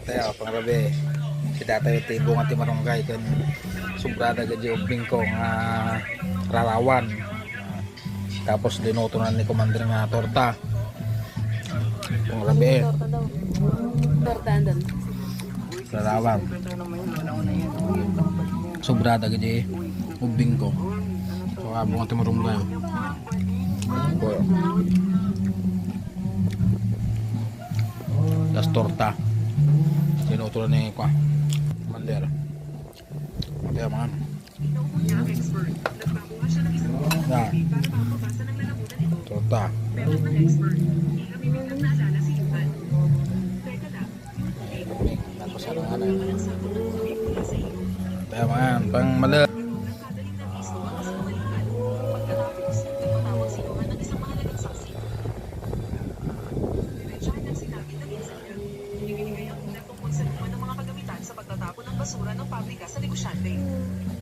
Tayo, pangrabe. Si tatay ito bunga ti marunggay. Kan subrada gaji ubing ko nga rarawan. Tapos dinoto na ni Commander nga torta. Pangrabe. Torta daw. Torta andun. Rarawan. Subrada gaji ubing ko. So, bunga ti marunggay. Boy. Das torta. Dinoto na ni Commander. Kaya man. Nah. Torta. Kaya man, pang mali. Sa pagtatapon ng basura ng pabrika sa negosyante.